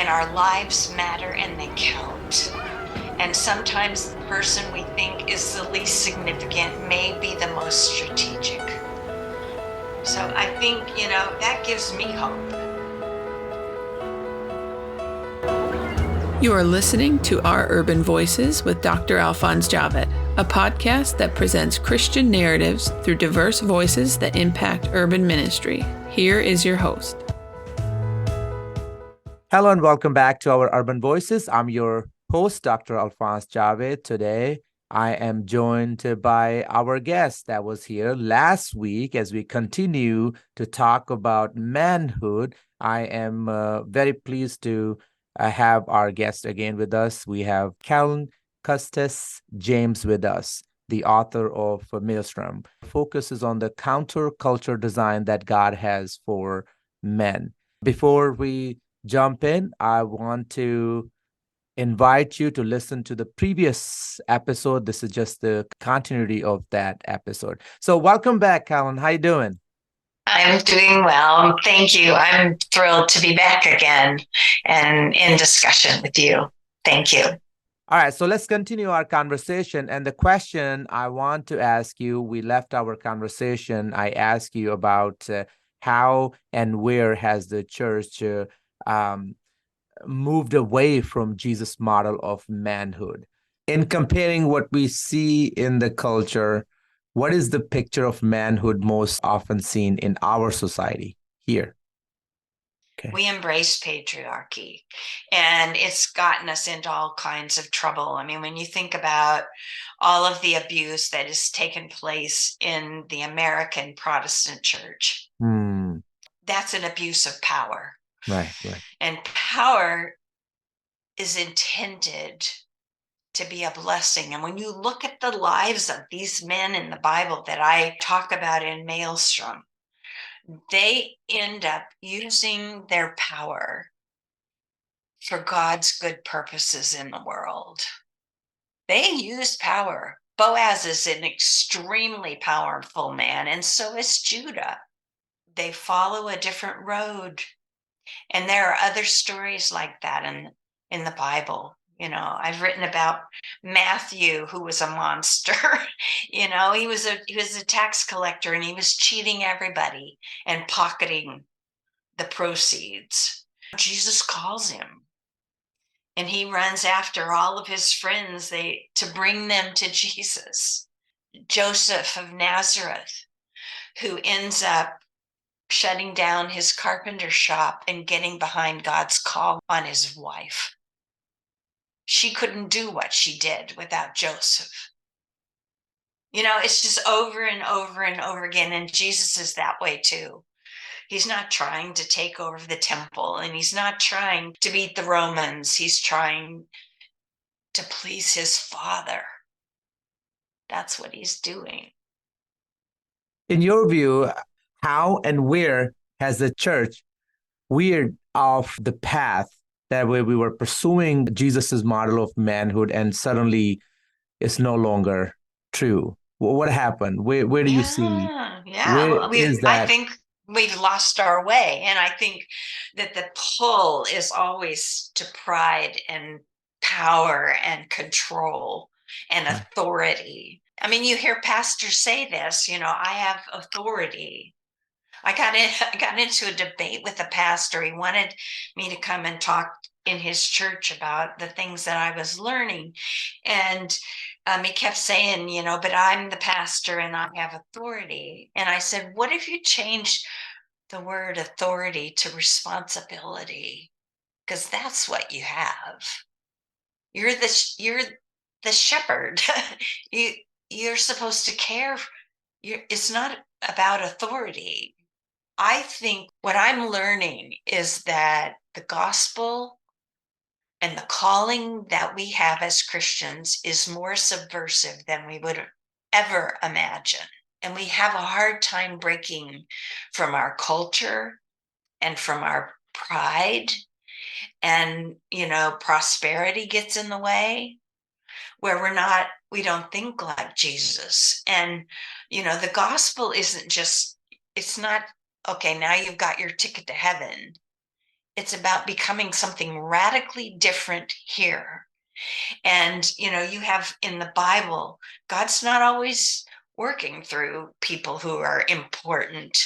and our lives matter and they count. And sometimes the person we think is the least significant may be the most strategic. So I think, that gives me hope. You are listening to Our Urban Voices with Dr. Alphonse Javed, a podcast that presents Christian narratives through diverse voices that impact urban ministry. Here is your host. Hello and welcome back to our Urban Voices. I'm your host, Dr. Alphonse Javed. Today, I am joined by our guest that was here last week as we continue to talk about manhood. I am very pleased to have our guest again with us. We have Carolyn Custis James with us, the author of Maelstrom. Focuses on the counterculture design that God has for men. Before we jump in, I want to invite you to listen to the previous episode. This is just the continuity of that episode. So welcome back, Carolyn. How you doing? I'm doing well. Thank you. I'm thrilled to be back again and in discussion with you. Thank you. All right, so let's continue our conversation. And the question I want to ask you, we left our conversation. I asked you about how and where has the church moved away from Jesus' model of manhood. In comparing what we see in the culture, what is the picture of manhood most often seen in our society here? Okay. We embrace patriarchy, and it's gotten us into all kinds of trouble. I mean, when you think about all of the abuse that has taken place in the American Protestant church, that's an abuse of power. Right. And power is intended to be a blessing. And when you look at the lives of these men in the Bible that I talk about in Maelstrom, they end up using their power for God's good purposes in the world. They use power. Boaz is an extremely powerful man, and so is Judah. They follow a different road. And there are other stories like that in the Bible. I've written about Matthew, who was a monster. He was a tax collector, and he was cheating everybody and pocketing the proceeds. Jesus calls him, and he runs after all of his friends to bring them to Jesus. Joseph of Nazareth, who ends up shutting down his carpenter shop and getting behind God's call on his wife. She couldn't do what she did without Joseph. It's just over and over and over again. And Jesus is that way too. He's not trying to take over the temple, and he's not trying to beat the Romans. He's trying to please his Father. That's what he's doing. In your view, how and where has the church veered off the path that way we were pursuing Jesus's model of manhood, and suddenly it's no longer true? What happened? Where do you see? Yeah. I think we've lost our way. And I think that the pull is always to pride and power and control and authority. I mean, you hear pastors say this, I have authority. I got into a debate with a pastor. He wanted me to come and talk in his church about the things that I was learning. And he kept saying, but I'm the pastor and I have authority. And I said, what if you change the word authority to responsibility? Because that's what you have. You're the shepherd. You're supposed to care. It's not about authority. I think what I'm learning is that the gospel and the calling that we have as Christians is more subversive than we would ever imagine. And we have a hard time breaking from our culture and from our pride. And, prosperity gets in the way, where we don't think like Jesus. And, the gospel isn't just, it's not, okay, now you've got your ticket to heaven. It's about becoming something radically different here. And, you have in the Bible, God's not always working through people who are important.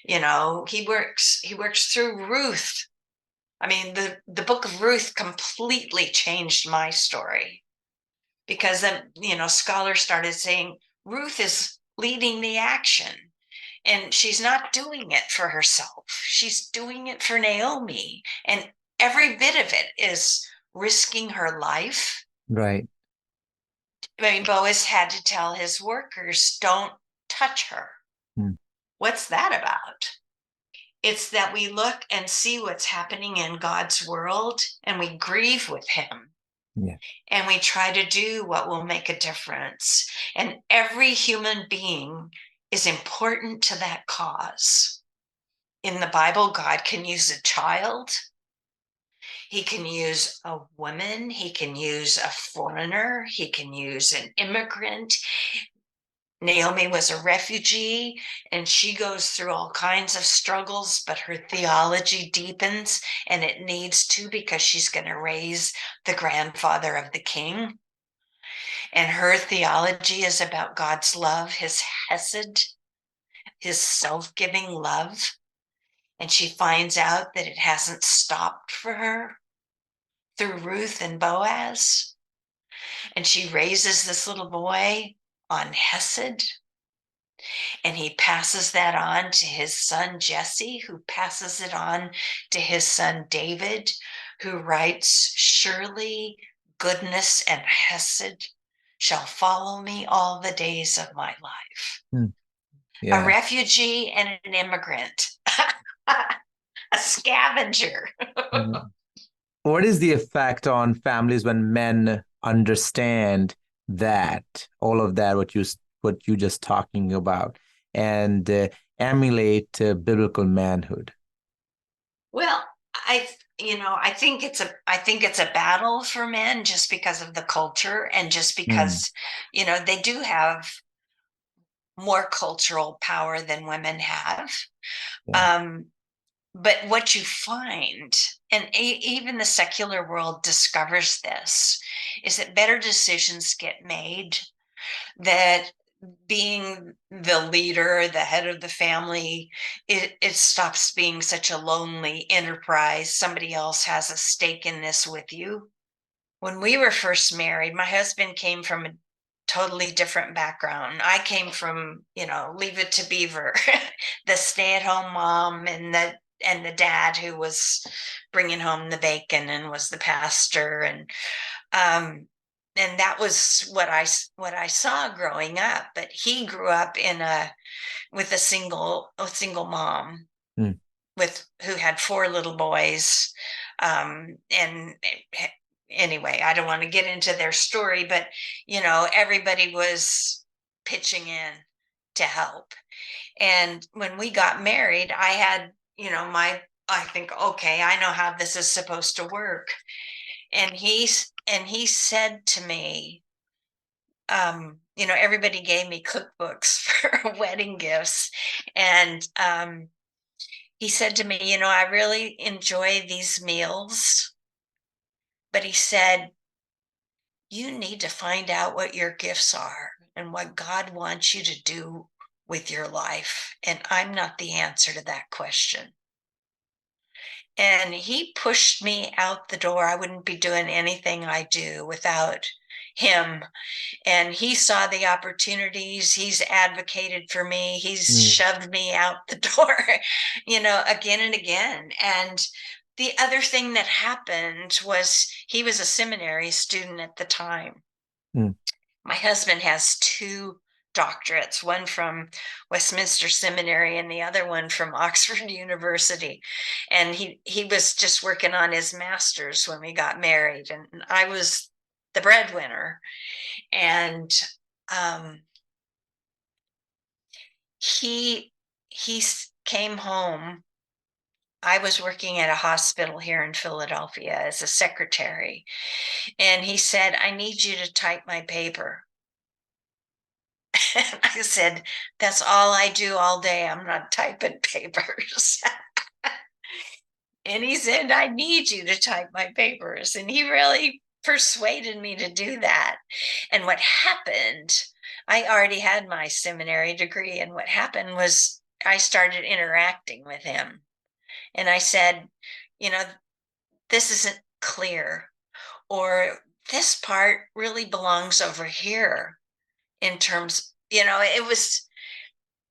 He works through Ruth. I mean, the book of Ruth completely changed my story, because then, scholars started saying Ruth is leading the action, and she's not doing it for herself. She's doing it for Naomi. And every bit of it is risking her life. Right. I mean, Boaz had to tell his workers, don't touch her. What's that about? It's that we look and see what's happening in God's world, and we grieve with him. Yeah. And we try to do what will make a difference. And every human being is important to that cause. In the Bible, God can use a child. He can use a woman. He can use a foreigner. He can use an immigrant. Naomi was a refugee, and she goes through all kinds of struggles, but her theology deepens, and it needs to, because she's going to raise the grandfather of the king. And her theology is about God's love, his hesed, his self-giving love. And she finds out that it hasn't stopped for her through Ruth and Boaz. And she raises this little boy on hesed. And he passes that on to his son Jesse, who passes it on to his son David, who writes, surely goodness and hesed shall follow me all the days of my life. Yeah. A refugee and an immigrant, a scavenger. What is the effect on families when men understand that, all of that, what you just talking about, and emulate biblical manhood? Well, I think it's a battle for men, just because of the culture, and just because they do have more cultural power than women have. Yeah. But what you find, and even the secular world discovers this, is that better decisions get made, that being the leader, the head of the family, it stops being such a lonely enterprise. Somebody else has a stake in this with you. When we were first married, my husband came from a totally different background. I came from, Leave It to Beaver, the stay-at-home mom, and the dad who was bringing home the bacon and was the pastor, and that was what I saw growing up. But he grew up with a single mom who had 4 little boys, and anyway, I don't want to get into their story, but everybody was pitching in to help. And when we got married, I had, I think, okay, I know how this is supposed to work. And he said to me, everybody gave me cookbooks for wedding gifts. And he said to me, I really enjoy these meals. But he said, you need to find out what your gifts are and what God wants you to do with your life. And I'm not the answer to that question. And he pushed me out the door. I wouldn't be doing anything I do without him. And he saw the opportunities. He's advocated for me. He's shoved me out the door, again and again. And the other thing that happened was he was a seminary student at the time. My husband has 2 doctorates, one from Westminster Seminary and the other one from Oxford University. And he was just working on his master's when we got married, and I was the breadwinner. And he came home. I was working at a hospital here in Philadelphia as a secretary. And he said, I need you to type my paper. And I said, that's all I do all day. I'm not typing papers. And he said, I need you to type my papers. And he really persuaded me to do that. And what happened, I already had my seminary degree. And what happened was I started interacting with him. And I said, you know, this isn't clear, or this part really belongs over here in terms, it was,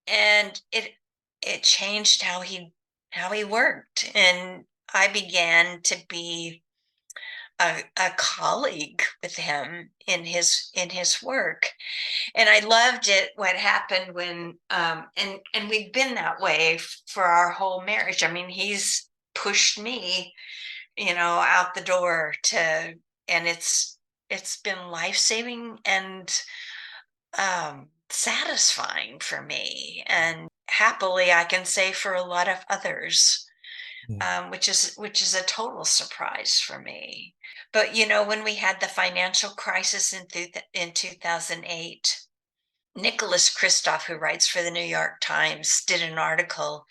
and it changed how he worked. And I began to be a colleague with him in his work. And I loved it what happened when and we've been that way for our whole marriage. I mean, he's pushed me, out the door and it's been life-saving and satisfying for me, and happily I can say for a lot of others, which is a total surprise for me. But when we had the financial crisis in 2008, Nicholas Kristof, who writes for the New York Times, did an article,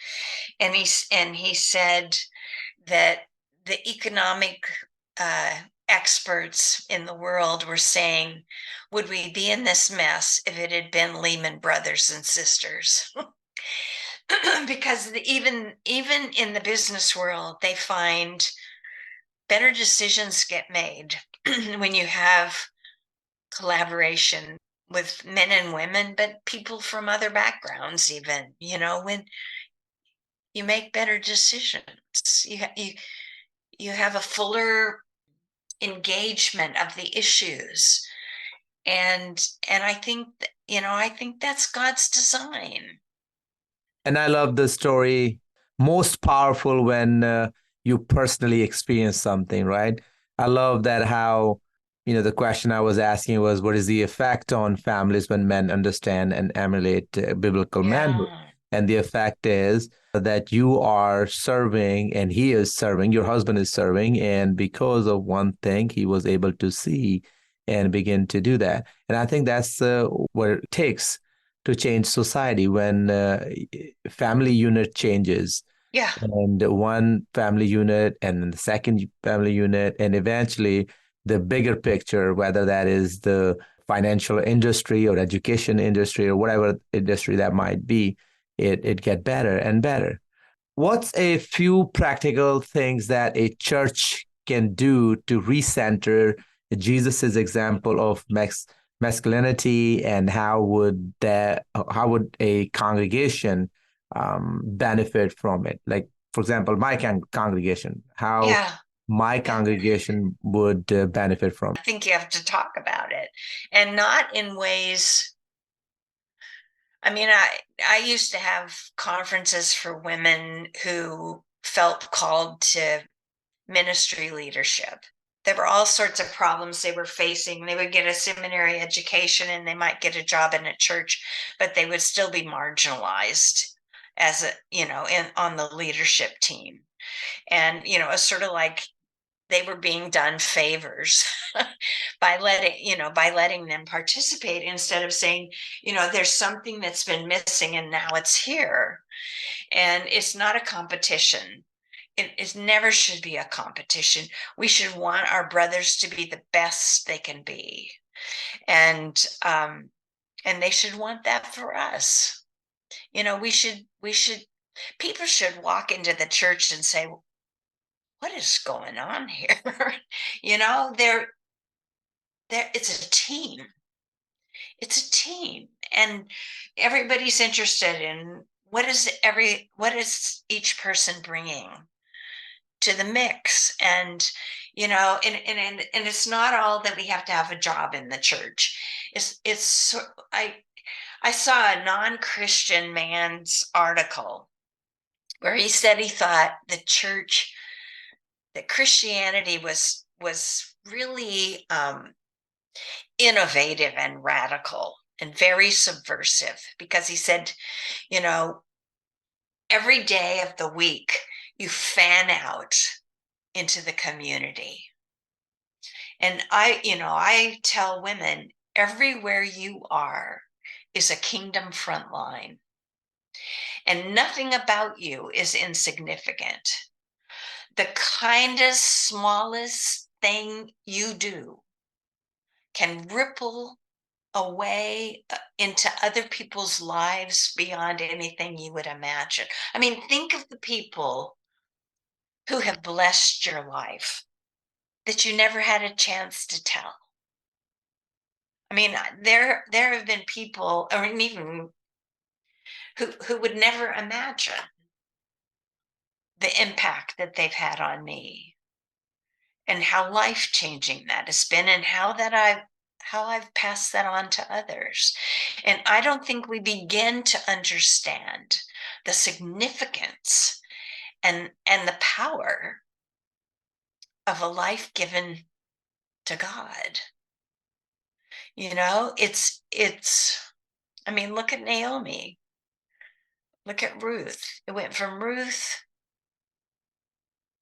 and he said that the economic experts in the world were saying, would we be in this mess if it had been Lehman Brothers and sisters? Because even in the business world, they find better decisions get made when you have collaboration with men and women, but people from other backgrounds, even, when you make better decisions, you have a fuller engagement of the issues. And I think I think that's God's design. And I love the story, most powerful when you personally experience something, right? I love that how, the question I was asking was, what is the effect on families when men understand and emulate biblical manhood? Yeah. And the effect is that you are serving and he is serving, your husband is serving. And because of one thing, he was able to see and begin to do that. And I think that's what it takes to change society when family unit changes. Yeah. And one family unit and then the second family unit, and eventually the bigger picture, whether that is the financial industry or education industry or whatever industry that might be, it get better and better. What's a few practical things that a church can do to recenter Jesus's example of masculinity, and how would a congregation benefit from it? Like, for example, my congregation, how Yeah. my congregation would benefit from. I think you have to talk about it, and not in ways. I mean, I used to have conferences for women who felt called to ministry leadership. There were all sorts of problems they were facing. They would get a seminary education and they might get a job in a church, but they would still be marginalized as on the leadership team. And it's sort of like they were being done favors by letting them participate, instead of saying, there's something that's been missing and now it's here. And it's not a competition. It never should be a competition. We should want our brothers to be the best they can be, and they should want that for us. We should people should walk into the church and say, what is going on here? They're it's a team. It's a team, and everybody's interested in what is each person bringing to the mix. And and it's not all that we have to have a job in the church. It's I saw a non-Christian man's article where he said he thought that Christianity was really innovative and radical and very subversive, because he said, every day of the week you fan out into the community. And I tell women, everywhere you are is a kingdom frontline, and nothing about you is insignificant. The kindest, smallest thing you do can ripple away into other people's lives beyond anything you would imagine. I mean, think of the people who have blessed your life that you never had a chance to tell. I mean, there have been people, or even who would never imagine the impact that they've had on me and how life-changing that has been, and how I've passed that on to others. And I don't think we begin to understand the significance and the power of a life given to God. I mean, look at Naomi. Look at Ruth. It went from Ruth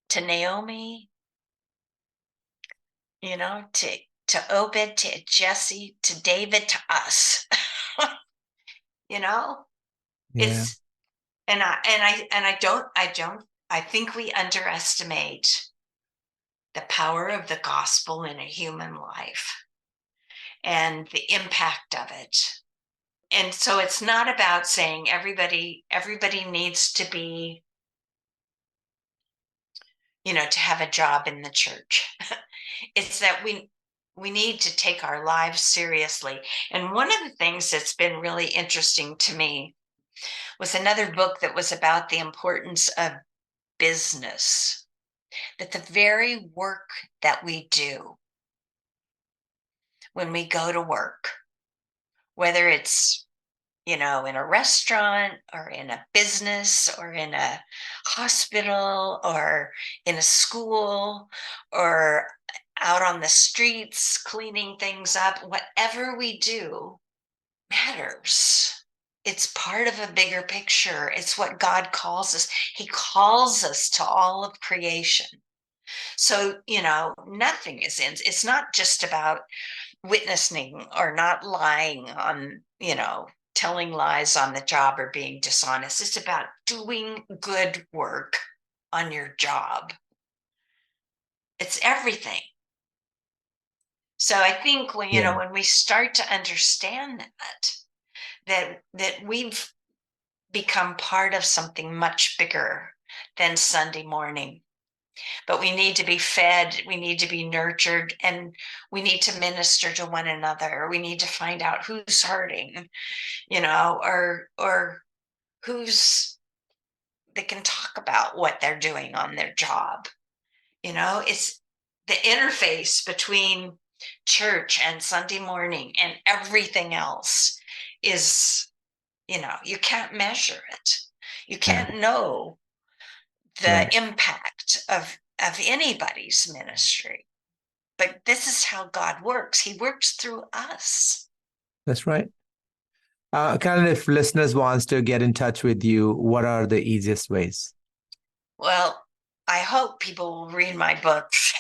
to Naomi, to Obed, to Jesse, to David, to us. Yeah. It's I think we underestimate the power of the gospel in a human life and the impact of it. And so it's not about saying everybody needs to be, to have a job in the church. It's that we need to take our lives seriously. And one of the things that's been really interesting to me was another book that was about the importance of business, that the very work that we do when we go to work, whether it's, in a restaurant or in a business or in a hospital or in a school or out on the streets cleaning things up, whatever we do matters. It's part of a bigger picture. It's what God calls us. He calls us to all of creation. So, nothing is in. It's not just about witnessing or not lying on, telling lies on the job or being dishonest. It's about doing good work on your job. It's everything. So I think when we start to understand that we've become part of something much bigger than Sunday morning, but we need to be fed, we need to be nurtured, and we need to minister to one another. We need to find out who's hurting, or who's, they can talk about what they're doing on their job. It's the interface between church and Sunday morning and everything else is, you can't measure it. You can't know the impact of anybody's ministry. But this is how God works. He works through us. That's right. Carolyn, if listeners wants to get in touch with you, what are the easiest ways? Well, I hope people will read my books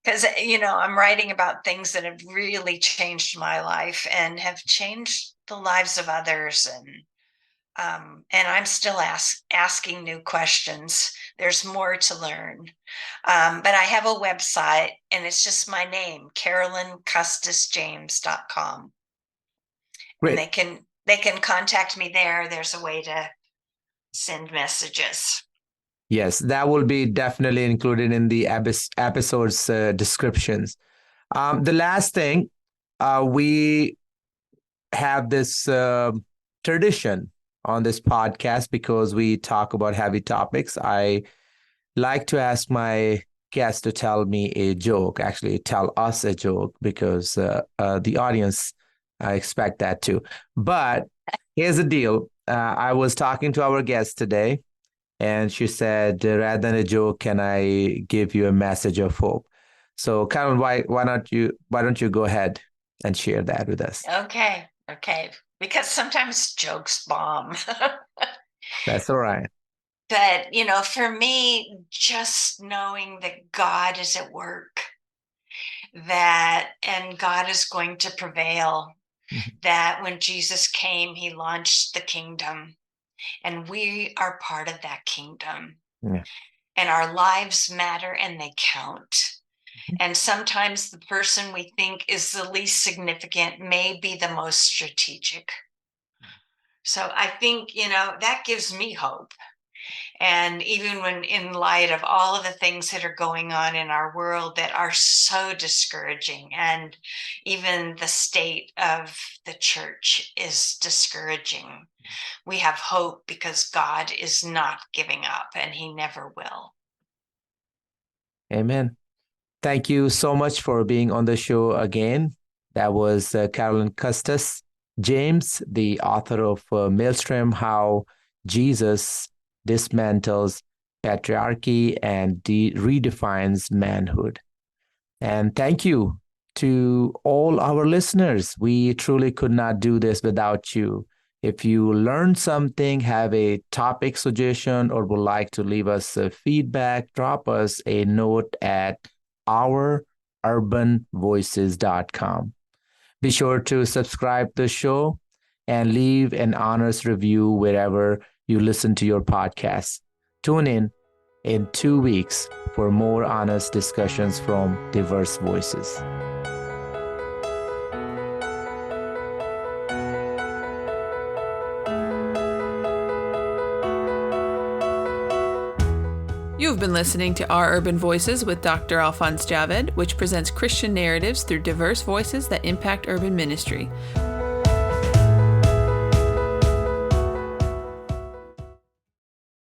because, I'm writing about things that have really changed my life and have changed the lives of others. And I'm still asking new questions. There's more to learn. But I have a website, and it's just my name, CarolynCustisJames.com. Great. And they can contact me there. There's a way to send messages. Yes, that will be definitely included in the episode's descriptions. The last thing, we have this tradition on this podcast because we talk about heavy topics. I like to ask my guests to tell me a joke, actually tell us a joke, because the audience expect that too. But here's the deal. I was talking to our guest today, and she said, rather than a joke, can I give you a message of hope? So, Carolyn, why don't you go ahead and share that with us? Okay. Because sometimes jokes bomb. That's all right. But, for me, just knowing that God is at work, and God is going to prevail, that when Jesus came, he launched the kingdom, and we are part of that kingdom. Yeah. and our lives matter and they count. And sometimes the person we think is the least significant may be the most strategic. So I think, that gives me hope. And even when in light of all of the things that are going on in our world that are so discouraging, and even the state of the church is discouraging, we have hope because God is not giving up and he never will. Amen. Thank you so much for being on the show again. That was Carolyn Custis James, the author of Maelstrom, How Jesus Dismantles Patriarchy and Redefines Manhood. And thank you to all our listeners. We truly could not do this without you. If you learned something, have a topic suggestion, or would like to leave us feedback, drop us a note at oururbanvoices.com. Be sure to subscribe to the show and leave an honest review wherever you listen to your podcast. Tune in 2 weeks for more honest discussions from diverse voices. You've been listening to Our Urban Voices with Dr. Alphonse Javed, which presents Christian narratives through diverse voices that impact urban ministry.